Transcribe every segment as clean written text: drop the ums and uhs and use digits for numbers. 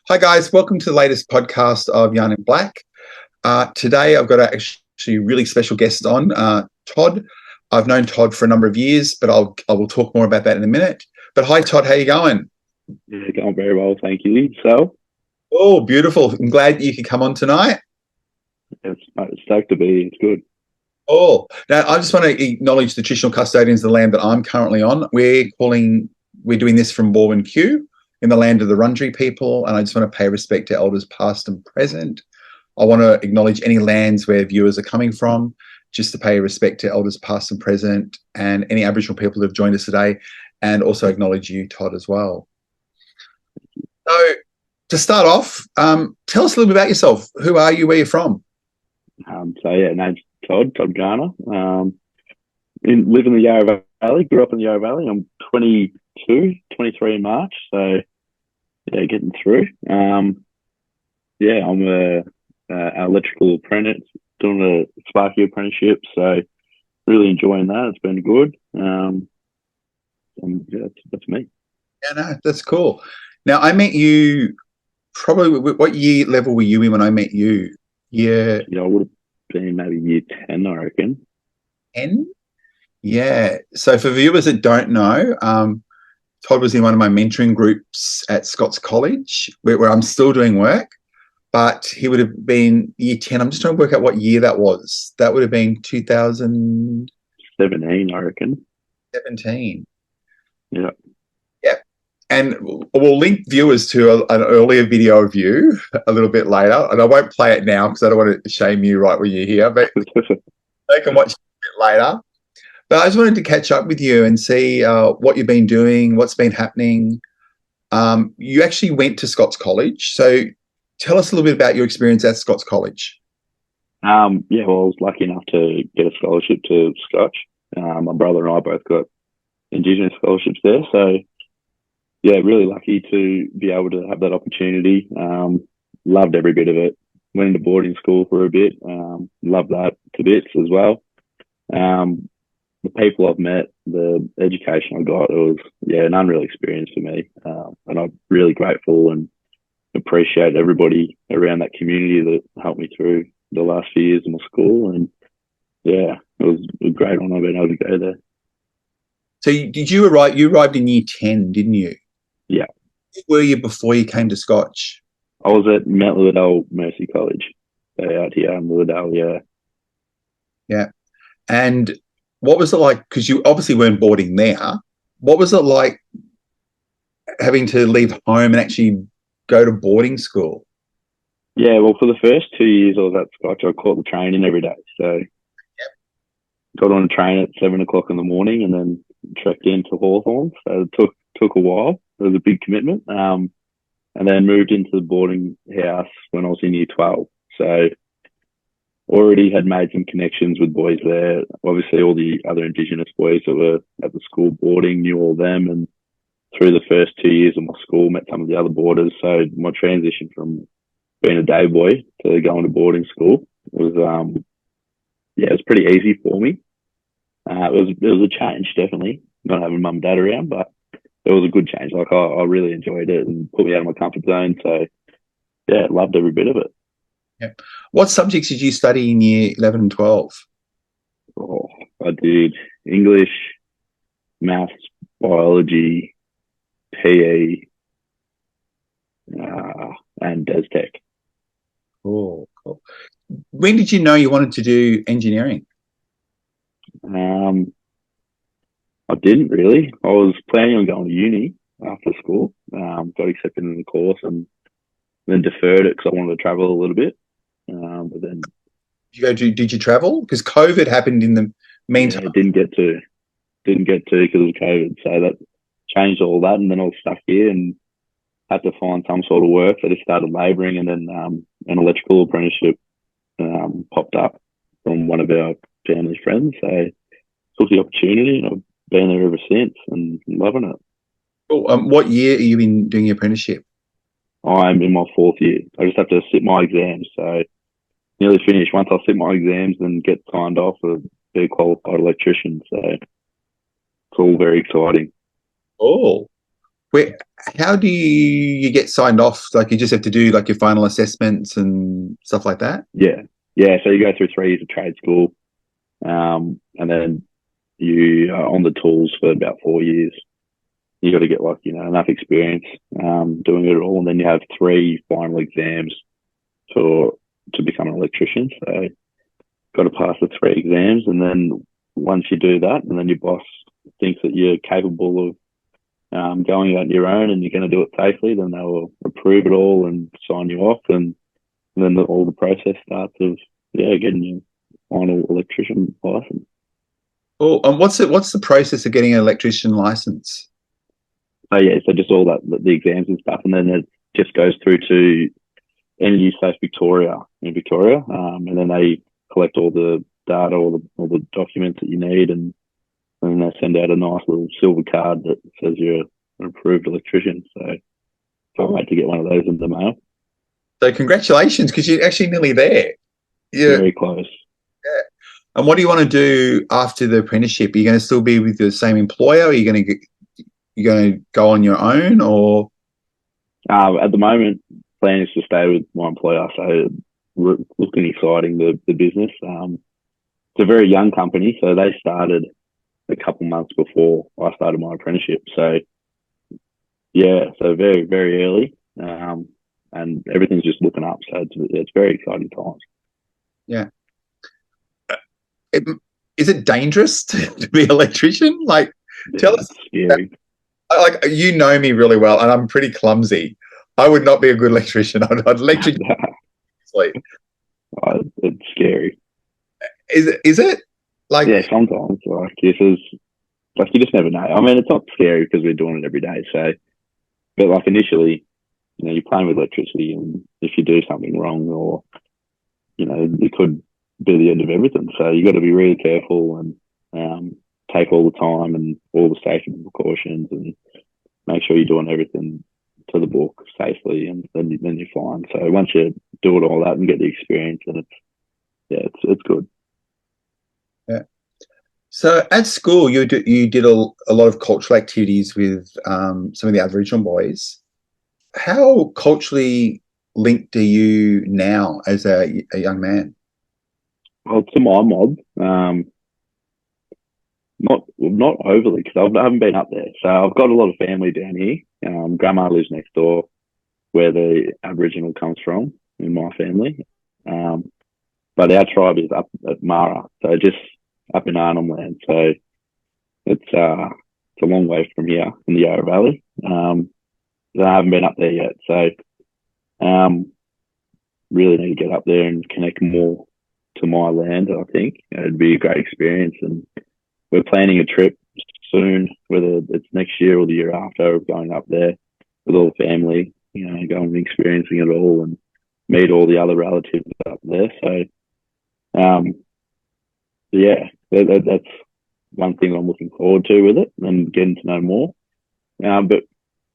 Hi guys, welcome to the latest podcast of YarninBlak. Today I've got a actually really special guest on, Todd. I've known Todd for a number of years, but I will talk more about that in a minute. But hi Todd, how you going? Yeah, going very well, thank you. So, Oh, beautiful. I'm glad you could come on tonight. it's stoked to be. It's good. Oh, now I just want to acknowledge the traditional custodians of the land that I'm currently on. We're doing this from Balwyn Q in the land of the Wurundjeri people, and I just want to pay respect to elders past and present. I want to acknowledge any lands where viewers are coming from, just to pay respect to elders past and present, and any Aboriginal people who have joined us today, and also acknowledge you, Todd, as well. So, to start off, tell us a little bit about yourself. Who are you? Where you're from? Name's Todd Garner. Live in the Yarra Valley. Grew up in the Yarra Valley. I'm 23 in March. So, yeah, getting through. I'm an electrical apprentice, doing a Sparky apprenticeship. So, really enjoying that. It's been good. That's me. Yeah, no, that's cool. Now, I met you probably, what year level were you in when I met you? Yeah. I would have been maybe year 10, I reckon. 10? Yeah. So for viewers that don't know, Todd was in one of my mentoring groups at Scotch College, where I'm still doing work, but he would have been year 10. I'm just trying to work out what year that was. That would have been 2017, I reckon. 17. Yeah. Yeah. And we'll link viewers to an earlier video of you a little bit later. And I won't play it now because I don't want to shame you right when you're here, but they can watch it a bit later. But I just wanted to catch up with you and see what you've been doing, what's been happening. You actually went to Scotch College. So tell us a little bit about your experience at Scotch College. I was lucky enough to get a scholarship to Scotch. My brother and I both got Indigenous scholarships there. So, yeah, really lucky to be able to have that opportunity. Loved every bit of it. Went into boarding school for a bit. Loved that to bits as well. The people I've met, the education I got, it was, an unreal experience for me. And I'm really grateful and appreciate everybody around that community that helped me through the last few years of my school. And, it was a great honour being able to go there. So you arrived in year 10, didn't you? Yeah. Where were you before you came to Scotch? I was at Mount Lilydale Mercy College out here in Lilydale, yeah. Yeah. And what was it like, because you obviously weren't boarding there, what was it like having to leave home and actually go to boarding school? Yeah, well, for the first 2 years I was at Scotch, I caught the train in every day. So got on a train at 7 o'clock in the morning and then trekked into Hawthorn. So it took a while. It was a big commitment. And then moved into the boarding house when I was in year 12. So already had made some connections with boys there. Obviously, all the other Indigenous boys that were at the school boarding knew all of them. And through the first 2 years of my school, met some of the other boarders. So my transition from being a day boy to going to boarding school was, it was pretty easy for me. It was a change, definitely, not having mum and dad around, but it was a good change. Like, I really enjoyed it and put me out of my comfort zone. So, loved every bit of it. Yeah. What subjects did you study in year 11 and 12? Oh, I did English, maths, biology, PE, and DesTech. Cool. When did you know you wanted to do engineering? I didn't really. I was planning on going to uni after school. Got accepted in the course and then deferred it because I wanted to travel a little bit. But then, did you travel? Because COVID happened in the meantime. Didn't get to because of COVID. So that changed all that, and then I was stuck here and had to find some sort of work. So I just started labouring, and then an electrical apprenticeship popped up from one of our family friends. So took the opportunity, and I've been there ever since, and loving it. Cool. What year are you in doing your apprenticeship? I'm in my 4th year. I just have to sit my exams, so nearly finished. Once I sit my exams and get signed off, I'll be a qualified electrician. So it's all very exciting. Oh, Where, how do you get signed off? Like you just have to do like your final assessments and stuff like that? Yeah. Yeah. So you go through 3 years of trade school, and then you are on the tools for about 4 years. You got to get like, enough experience doing it all. And then you have 3 final exams to become an electrician. So got to pass the 3 exams. And then once you do that, and then your boss thinks that you're capable of going out on your own and you're going to do it safely, then they'll approve it all and sign you off. And then all the process starts of, getting your final electrician license. Oh, and what's the process of getting an electrician license? So just all that, the exams and stuff. And then it just goes through to Energy Safe Victoria in Victoria. And then they collect all the data, all the documents that you need, and they send out a nice little silver card that says you're an approved electrician. So can't wait to get one of those in the mail. So congratulations, because you're actually nearly there. Yeah. Very close. Yeah. And what do you want to do after the apprenticeship? Are you going to still be with the same employer? Are you going to go on your own, or? At the moment, plan is to stay with my employer. So we're looking exciting the business. It's a very young company, so they started a couple months before I started my apprenticeship. So so very, very early, and everything's just looking up. So it's very exciting times. Yeah. Is it dangerous to be an electrician? Like, tell us. Scary. Like, you know me really well, and I'm pretty clumsy. I would not be a good electrician. I'd electrocute. It's scary. Is it? Like, yeah, sometimes. Like, this is like, you just never know. I mean, it's not scary because we're doing it every day. So, but like initially, you're playing with electricity, and if you do something wrong, or it could be the end of everything. So you got to be really careful and take all the time and all the safety precautions, and make sure you're doing everything to the book safely, and then you're fine. So once you do it all that and get the experience, then it's good. Yeah. So at school, you did a lot of cultural activities with some of the Aboriginal boys. How culturally linked are you now as a young man? Well, to my mob, not overly, because I haven't been up there. So I've got a lot of family down here. Grandma lives next door, where the Aboriginal comes from in my family. But our tribe is up at Mara, so just up in Arnhem Land. So it's a long way from here in the Yarra Valley. I haven't been up there yet, so really need to get up there and connect more to my land. I think it'd be a great experience, and we're planning a trip soon, whether it's next year or the year after, of going up there with all the family, going and experiencing it all, and meet all the other relatives up there. So, that's one thing I'm looking forward to with it, and getting to know more. But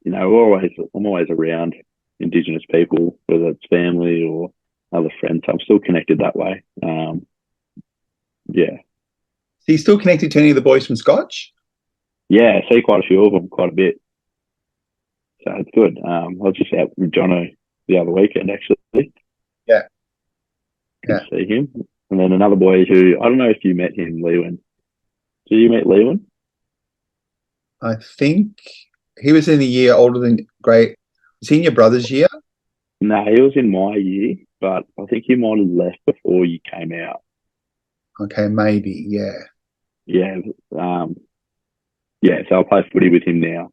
I'm always around Indigenous people, whether it's family or other friends. I'm still connected that way. So you're still connected to any of the boys from Scotch? Yeah, I see quite a few of them, quite a bit. So it's good. I was just out with Jono the other weekend, actually. Yeah. Good to see him. And then another boy who, I don't know if you met him, Lewin. Did you meet Lewin? I think he was in a year older than Great. Was he in your brother's year? No, he was in my year, but I think he might have left before you came out. Okay, maybe, yeah. Yeah. So I play footy with him now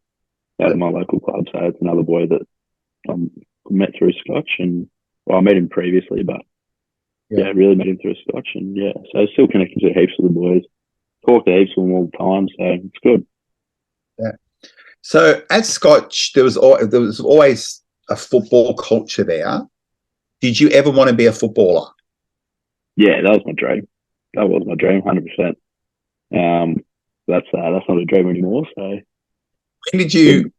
out at my local club. So it's another boy that I met through Scotch, and I met him previously, but really met him through Scotch, and so still connected to heaps of the boys. Talk to heaps of them all the time, so it's good. Yeah. So at Scotch, there was always a football culture there. Did you ever want to be a footballer? Yeah, that was my dream. 100%. That's not a dream anymore. So when did you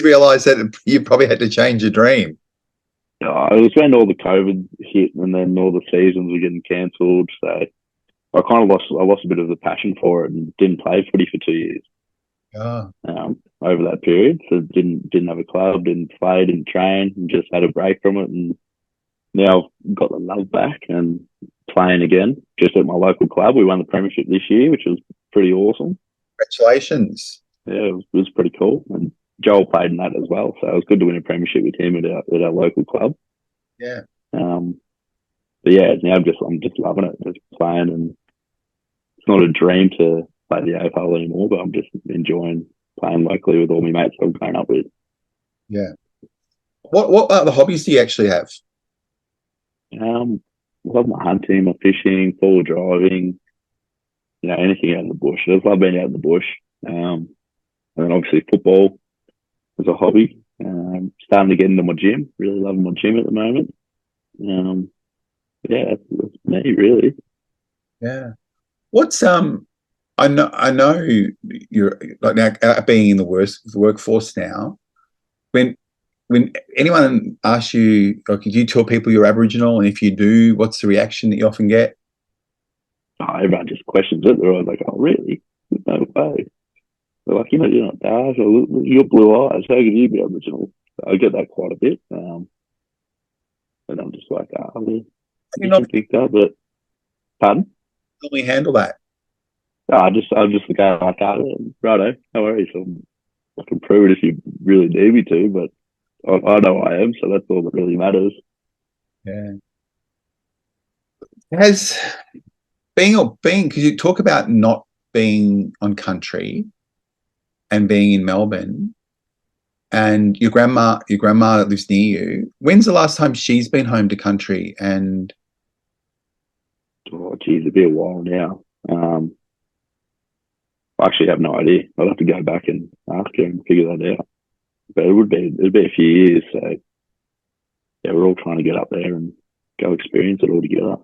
realise that you probably had to change your dream? It was when all the COVID hit, and then all the seasons were getting cancelled. So I kind of lost a bit of the passion for it, and didn't play footy for 2 years. Yeah. over that period. So didn't have a club, didn't play, didn't train, and just had a break from it. And now I've got the love back and playing again, just at my local club. We won the premiership this year, which was pretty awesome. Congratulations. Yeah, it was pretty cool. And Joel played in that as well, so it was good to win a premiership with him at our local club. Yeah. But yeah, now I'm just loving it, just playing, and it's not a dream to play the AFL anymore, but I'm just enjoying playing locally with all my mates I've grown up with. Yeah. What other hobbies do you actually have? Love my hunting, my fishing, forward driving, anything out in the bush. I just love being out in the bush. And then obviously football is a hobby. Starting to get into my gym. Really loving my gym at the moment. Yeah, that's me really. Yeah. What's I know you're like now being in the workforce now. When when anyone asks you, like, do you tell people you're Aboriginal, and if you do, what's the reaction that you often get? Oh, everyone just questions it. They're always like, "Oh, really? No way." They're like, "You're not dark. You're blue eyes. How can you be Aboriginal?" So I get that quite a bit. And I'm just like, "Oh, well, How do you you not can think that." But pardon? normally handle that? No, I just go like, "Oh, righto, no worries. I can prove it if you really need me to." But I know I am, so that's all that really matters. Yeah. Has being because you talk about not being on country and being in Melbourne, and your grandma that lives near you. When's the last time she's been home to country? And Oh, geez, it'd be a while now. I actually have no idea. I'll have to go back and ask her and figure that out. But it'd be a few years. So yeah, we're all trying to get up there and go experience it all together.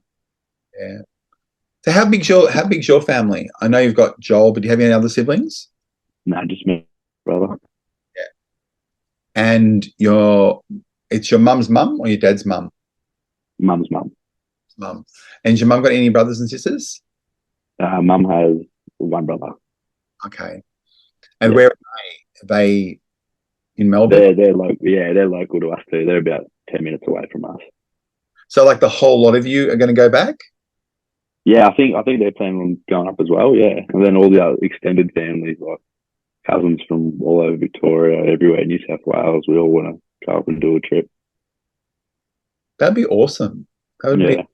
yeah. So how big's your family? I know you've got Joel, but do you have any other siblings? No, just me, brother. Yeah. And it's your mum's mum or your dad's mum? Mum's mum. Mum. And has your mum got any brothers and sisters? Mum has one brother. Okay. And Yeah, where are they? Are they in Melbourne? they're local. Yeah, they're local to us too. They're about 10 minutes away from us. So like the whole lot of you are going to go back? Yeah, I think they're planning on going up as well. Yeah, and then all the other extended families, like cousins from all over Victoria, everywhere, New South Wales, we all want to go up and do a trip. That'd be awesome. That would be Yeah, a and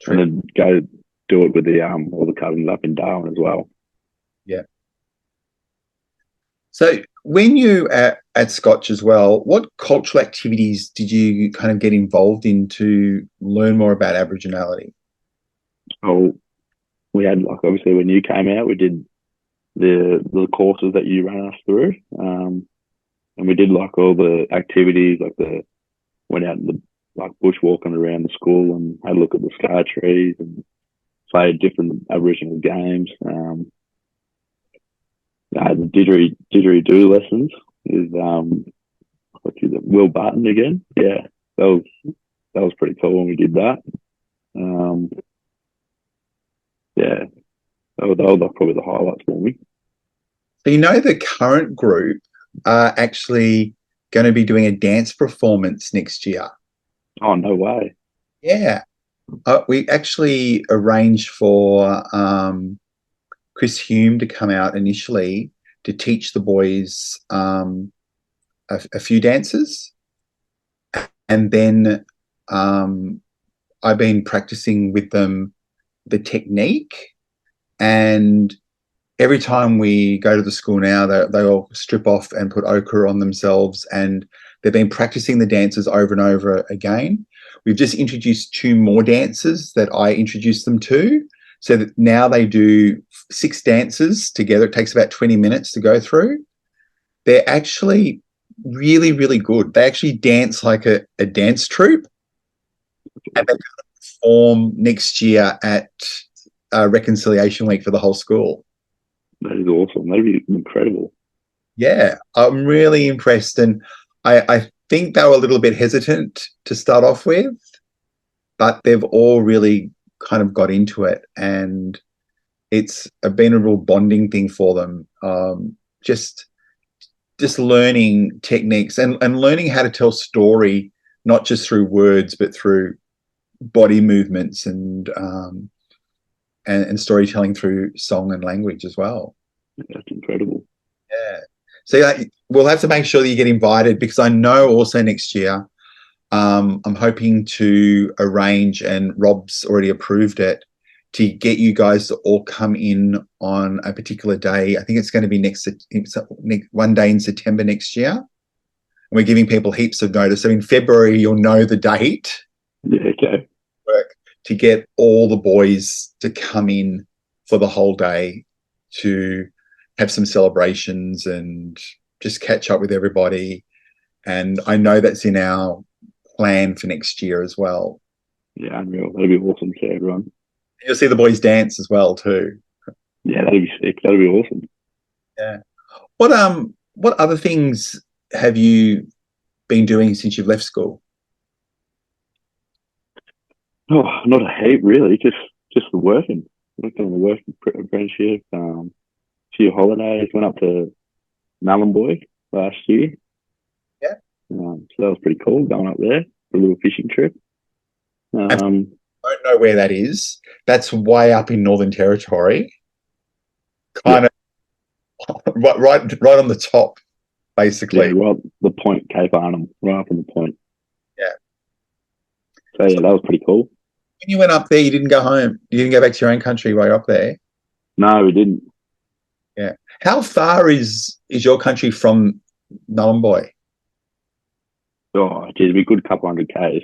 trip. then go do it with the all the cousins up in Darwin as well. Yeah. So when you at Scotch as well, what cultural activities did you kind of get involved in to learn more about Aboriginality? Oh, we had like obviously when you came out, we did the courses that you ran us through, and we did like all the activities, like the went out in the like bushwalking around the school and had a look at the scar trees and played different Aboriginal games. I had the didgeridoo lessons with what's his Will Barton again. Yeah, that was that was pretty cool when we did that. Um, yeah, that was like probably the highlights for me. So you know the current group are actually going to be doing a dance performance next year. Oh no way! Yeah. We actually arranged for Chris Hume to come out initially to teach the boys a few dances. And then I've been practicing with them the technique. And every time we go to the school now, they all strip off and put ochre on themselves. And they've been practicing the dances over and over again. We've just introduced two more dances that I introduced them to. So that now they do 6 dances together. It takes about 20 minutes to go through. They're actually really, really good. They actually dance like a dance troupe, and they perform next year at Reconciliation Week for the whole school. That is awesome. That'd be incredible. Yeah, I'm really impressed. And I think they were a little bit hesitant to start off with, but they've all really kind of got into it. And it's been a real bonding thing for them. Just learning techniques and learning how to tell story, not just through words, but through body movements and storytelling through song and language as well. That's incredible. Yeah. So we'll have to make sure that you get invited, because I know also next year I'm hoping to arrange, and Rob's already approved it, to get you guys to all come in on a particular day. I think it's going to be next one day in September next year. And we're giving people heaps of notice. So in February, you'll know the date. Yeah, okay. To get all the boys to come in for the whole day to have some celebrations and just catch up with everybody. And I know that's in our plan for next year as well. Yeah, unreal. That'll be awesome to see everyone. You'll see the boys dance as well too. Yeah, that'll be sick. That'll be awesome. Yeah. What other things have you been doing since you've left school? Oh, not a heap really. Just working. Worked on the work apprenticeship. Few holidays. Went up to Malumboy last year. Yeah. So that was pretty cool, going up there for a little fishing trip. I don't know where that is. That's way up in Northern Territory. Kind of right on the top, basically. Yeah, right the point, Cape Arnhem, right up on the point. Yeah. So yeah, that was pretty cool. When you went up there, you didn't go home. You didn't go back to your own country while you're up there. No, we didn't. Yeah. How far is your country from Malumboy? Oh, geez, it'd be a good couple hundred k's.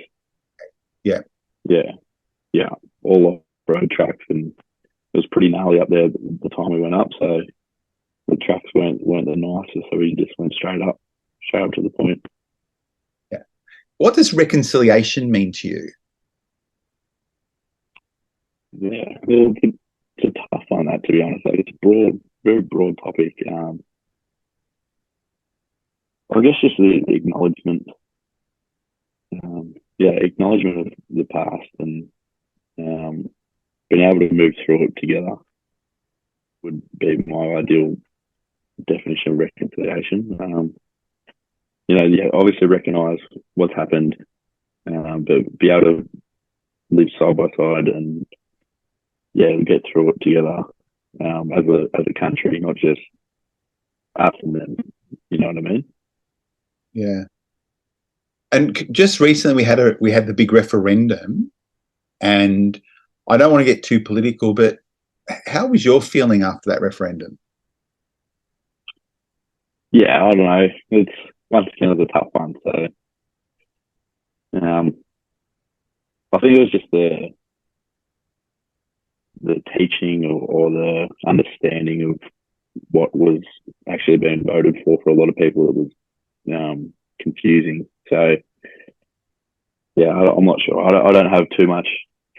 Yeah. Yeah. All off road tracks, and it was pretty gnarly up there the time we went up. So the tracks weren't the nicest, so we just went straight up to the point. Yeah. What does reconciliation mean to you? Yeah, well, it's a tough one, that, to be honest. Like, it's a very broad topic. I guess just the acknowledgement. Acknowledgement of the past, and being able to move through it together would be my ideal definition of reconciliation. Obviously recognise what's happened, but be able to live side by side and get through it together as a country, not just us and them. You know what I mean? Yeah. And just recently we had the big referendum, and I don't want to get too political, but how was your feeling after that referendum? Yeah, I don't know. It's once again a tough one. So, I think it was just the teaching or the understanding of what was actually being voted for a lot of people. It was confusing. So, yeah, I'm not sure. I don't have too much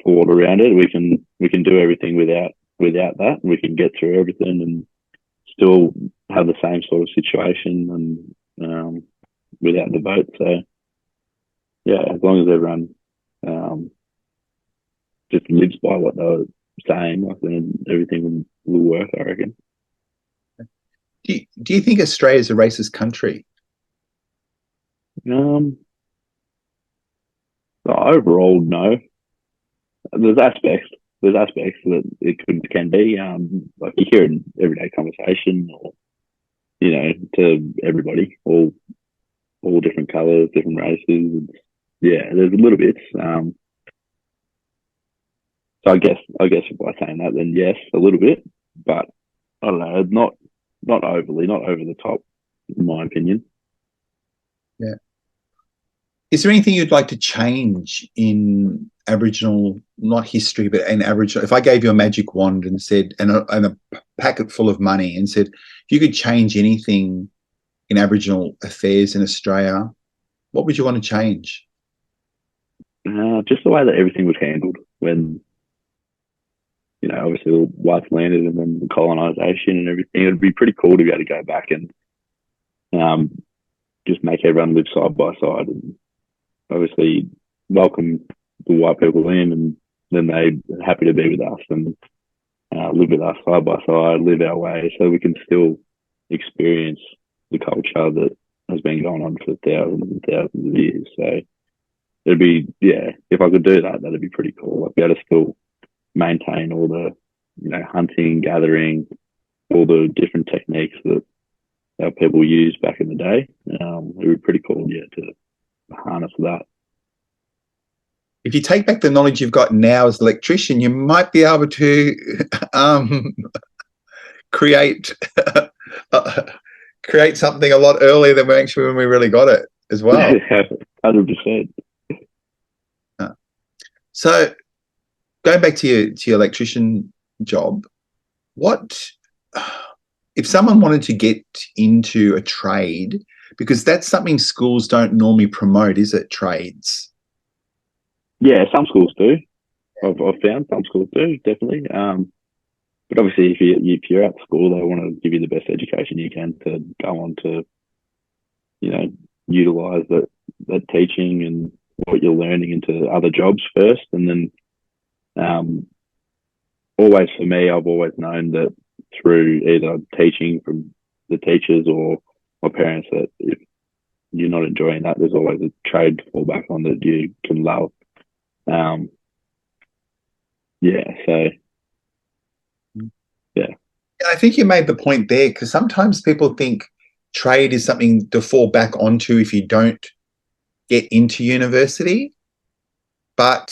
thought around it. We can do everything without that. We can get through everything and still have the same sort of situation and without the vote. So, yeah, as long as everyone just lives by what they were saying, I think everything will work, I reckon. Do you think Australia is a racist country? Overall, no. There's aspects that it can be. Like you hear in everyday conversation, or to everybody, all different colours, different races. Yeah, there's a little bit. So I guess by saying that, then yes, a little bit, but I don't know, not overly, not over the top, in my opinion. Yeah. Is there anything you'd like to change in Aboriginal, not history, but in Aboriginal? If I gave you a magic wand and said, and a packet full of money, and said, if you could change anything in Aboriginal affairs in Australia, what would you want to change? Just the way that everything was handled when, obviously the whites landed and then the colonisation and everything. It'd be pretty cool to be able to go back and just make everyone live side by side, and obviously welcome the white people in, and then they're happy to be with us, and live with us side by side, live our way, so we can still experience the culture that has been going on for thousands and thousands of years. So it'd be, yeah, if I could do that, that'd be pretty cool. Like, be able to still maintain all the, hunting, gathering, all the different techniques that our people used back in the day. It'd be pretty cool, yeah, to harness that. If you take back the knowledge you've got now as an electrician, you might be able to create create something a lot earlier than when we really got it as well. 100%. So going back to your electrician job, what if someone wanted to get into a trade, because that's something schools don't normally promote, is it, trades? Yeah, some schools do. I've found some schools do, definitely. But obviously, if you're at school, they want to give you the best education you can to go on to, utilize that teaching and what you're learning into other jobs first. And then, always for me, I've always known that through either teaching from the teachers or my parents, that if you're not enjoying that, there's always a trade to fall back on that you can love. I think you made the point there, because sometimes people think trade is something to fall back onto if you don't get into university. But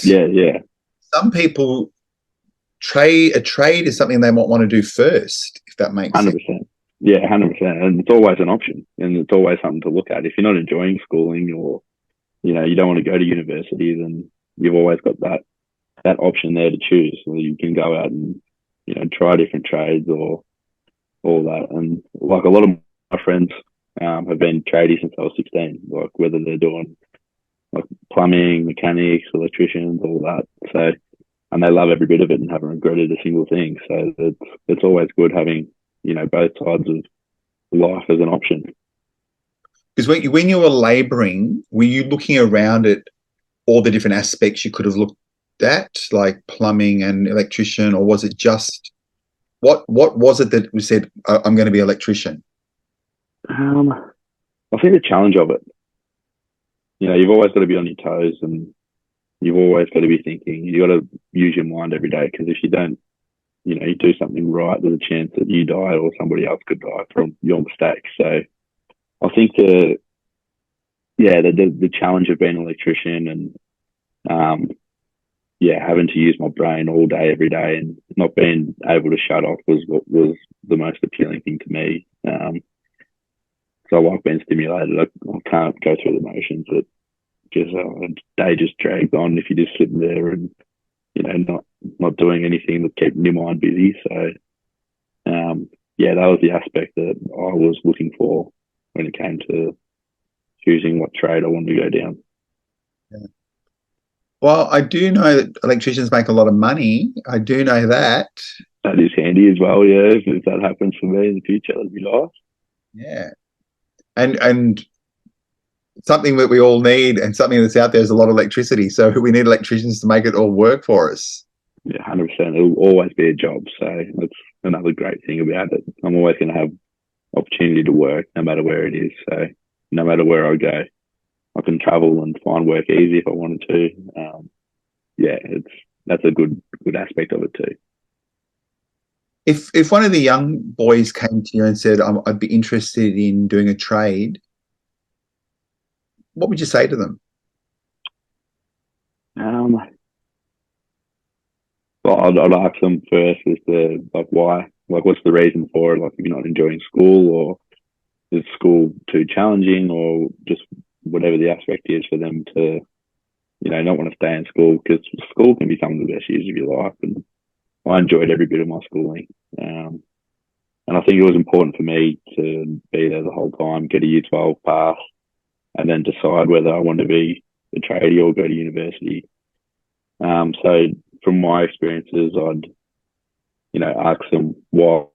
some people a trade is something they might want to do first, if that makes 100%. sense. Yeah, 100%. And it's always an option, and it's always something to look at. If you're not enjoying schooling, or you don't want to go to university, then you've always got that option there to choose. So you can go out and try different trades or all that. And like, a lot of my friends have been tradies since I was 16. Like, whether they're doing like plumbing, mechanics, electricians, all that. So, and they love every bit of it and haven't regretted a single thing. So it's always good having both sides of life as an option. Because when you were labouring, were you looking around at all the different aspects you could have looked at, like plumbing and electrician, or was it just what was it that we said, I'm going to be an electrician? I think the challenge of it. You've always got to be on your toes, and you've always got to be thinking. You got to use your mind every day, because if you don't, you do something right, there's a chance that you die or somebody else could die from your mistake. So I think the challenge of being an electrician and having to use my brain all day, every day, and not being able to shut off was what was the most appealing thing to me. So I like being stimulated. I can't go through the motions. That just a day just drags on if you're just sitting there and not doing anything that's keeping your mind busy. So that was the aspect that I was looking for when it came to choosing what trade I wanted to go down. Yeah. Well, I do know that electricians make a lot of money. I do know that. That is handy as well, yeah. If that happens for me in the future, that'd be nice. Yeah. And something that we all need, and something that's out there, is a lot of electricity. So we need electricians to make it all work for us. Yeah, 100%. It'll always be a job. So that's another great thing about it. I'm always going to have opportunity to work no matter where it is. So no matter where I go, I can travel and find work easy if I wanted to. That's a good aspect of it too. If one of the young boys came to you and said, I'd be interested in doing a trade, what would you say to them? Well, I'd ask them first as to why, what's the reason for it? Like, if you're not enjoying school, or is school too challenging, or just whatever the aspect is for them to, not want to stay in school, because school can be some of the best years of your life. And I enjoyed every bit of my schooling. And I think it was important for me to be there the whole time, get a year 12 pass, and then decide whether I wanted to be a tradie or go to university. So from my experiences, I'd, ask them why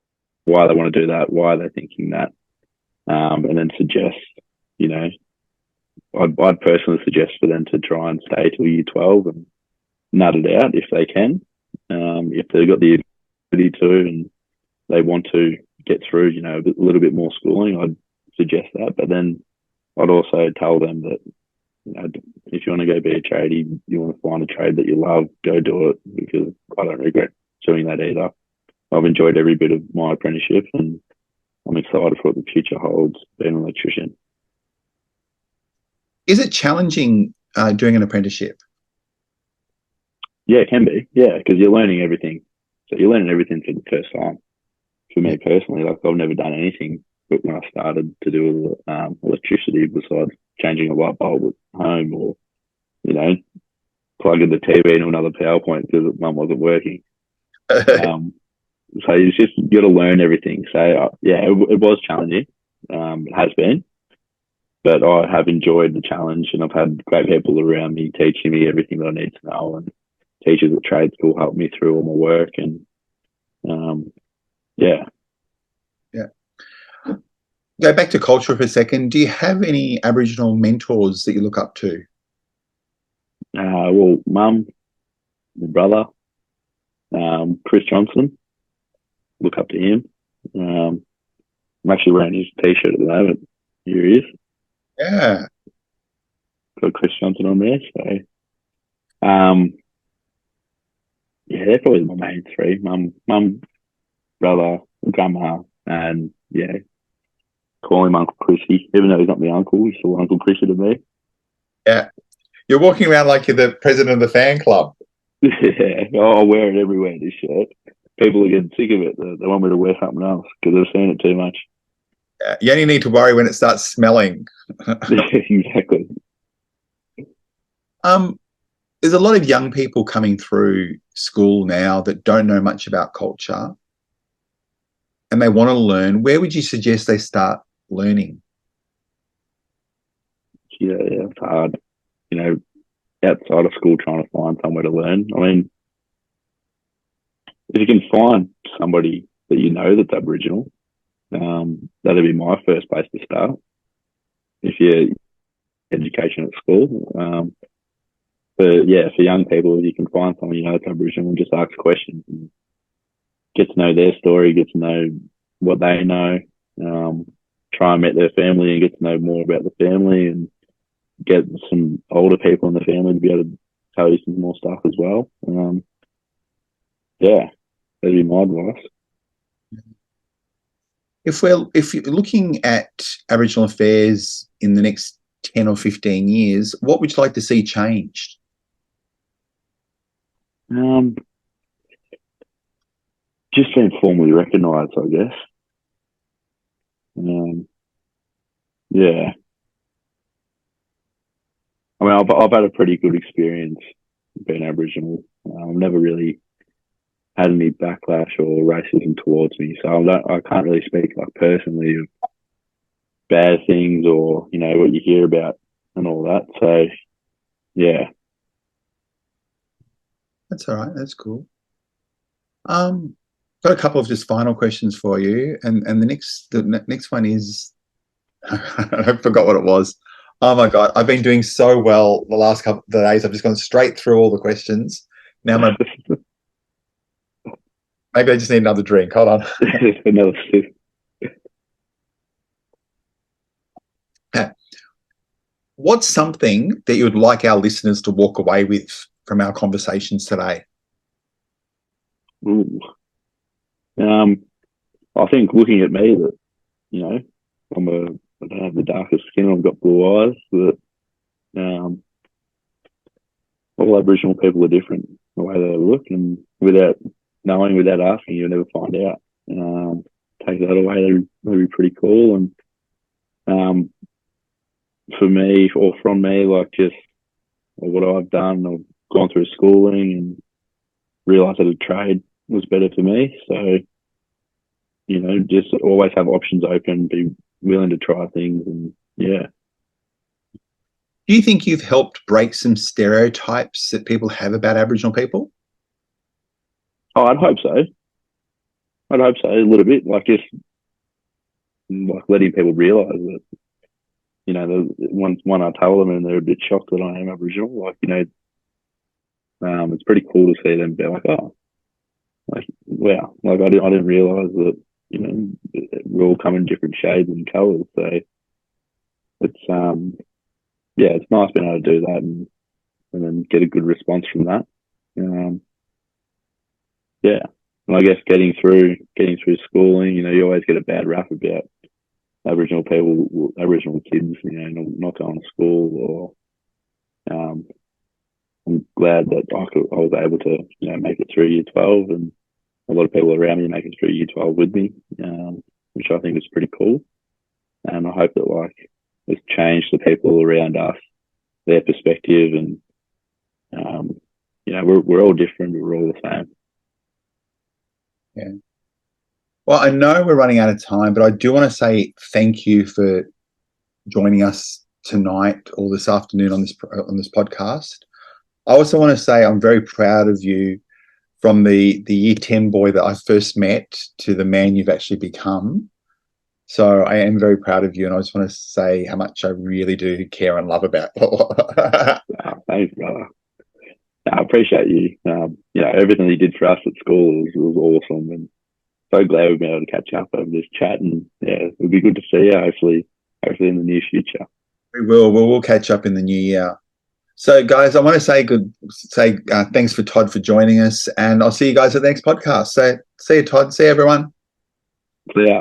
they want to do that, why they're thinking that, and then suggest, I'd personally suggest for them to try and stay till year 12 and nut it out if they can. If they've got the too, and they want to get through, a little bit more schooling, I'd suggest that. But then I'd also tell them that, if you want to go be a tradie, you want to find a trade that you love, go do it, because I don't regret doing that either. I've enjoyed every bit of my apprenticeship, and I'm excited for what the future holds being an electrician. Is it challenging doing an apprenticeship? Yeah, it can be. Yeah, because you're learning everything. So you're learning everything for the first time. For me personally, like, I've never done anything but when I started to do electricity besides changing a light bulb at home, or, plugging the TV into another PowerPoint because mum wasn't working. So you got to learn everything. So it was challenging. It has been, but I have enjoyed the challenge, and I've had great people around me teaching me everything that I need to know, and teachers at trade school help me through all my work. And Go back to culture for a second. Do you have any Aboriginal mentors that you look up to? Well, mum, my brother, Chris Johnson, look up to him. I'm actually wearing his t-shirt at the moment. Here he is. Yeah. Got Chris Johnson on there. So, they're probably my main three. Mum, brother, grandma, and call him Uncle Chrissy. Even though he's not my uncle, he's still Uncle Chrissy to me. Yeah. You're walking around like you're the president of the fan club. Yeah, I'll wear it everywhere, this shirt. People are getting sick of it. They want me to wear something else because they've seen it too much. Yeah. You only need to worry when it starts smelling. Exactly. There's a lot of young people coming through school now that don't know much about culture, and they want to learn. Where would you suggest they start learning? Yeah, it's hard. Outside of school, trying to find somewhere to learn. I mean, if you can find somebody that that's Aboriginal, that'd be my first place to start. If you're education at school, but for young people, if you can find someone that's Aboriginal and just ask questions and get to know their story, get to know what they know, try and meet their family and get to know more about the family, and get some older people in the family to be able to tell you some more stuff as well. That'd be my advice. If you're looking at Aboriginal affairs in the next 10 or 15 years, what would you like to see changed? Just being formally recognised, I guess. I mean, I've had a pretty good experience being Aboriginal. I've never really had any backlash or racism towards me, so I can't really speak personally of bad things or what you hear about and all that. So, That's all right. That's cool. Got a couple of just final questions for you, and the next one is I forgot what it was. Oh my God, I've been doing so well the last couple of days. I've just gone straight through all the questions. Now maybe I just need another drink. Hold on. Another sip. What's something that you would like our listeners to walk away with from our conversations today? Ooh. I think looking at me that, I don't have the darkest skin, I've got blue eyes, that all Aboriginal people are different the way they look, and without knowing, without asking, you'll never find out. Take that away, that'd be pretty cool. And for me, or from me, what I've done, I've gone through schooling and realised that a trade was better for me. So, just always have options open, be willing to try things, and Do you think you've helped break some stereotypes that people have about Aboriginal people? Oh, I'd hope so. A little bit, just letting people realise that, when I tell them and they're a bit shocked that I am Aboriginal, it's pretty cool to see them be like, oh, like, wow, like I didn't realise that, you know, we all come in different shades and colours. So it's yeah, it's nice being able to do that and then get a good response from that. Yeah, and I guess getting through schooling, you know, you always get a bad rap about Aboriginal people, Aboriginal kids, you know, not going to school. Or I'm glad that I was able to, you know, make it through year 12, and a lot of people around me make it through year 12 with me, which I think is pretty cool. And I hope that, like, it's changed the people around us, their perspective, and you know, we're all different, but we're all the same. Yeah. Well, I know we're running out of time, but I do want to say thank you for joining us tonight or this afternoon on this podcast. I also want to say I'm very proud of you, from the year 10 boy that I first met to the man you've actually become. So I am very proud of you, and I just want to say how much I really do care and love about you. Thanks, brother. I appreciate you. You know, everything you did for us at school was awesome, and so glad we've been able to catch up over this chat. And yeah, it'll be good to see you. Hopefully in the near future. We'll catch up in the new year. So, guys, I want to say thanks for Todd for joining us, and I'll see you guys at the next podcast. So, see you, Todd. See you, everyone. See ya.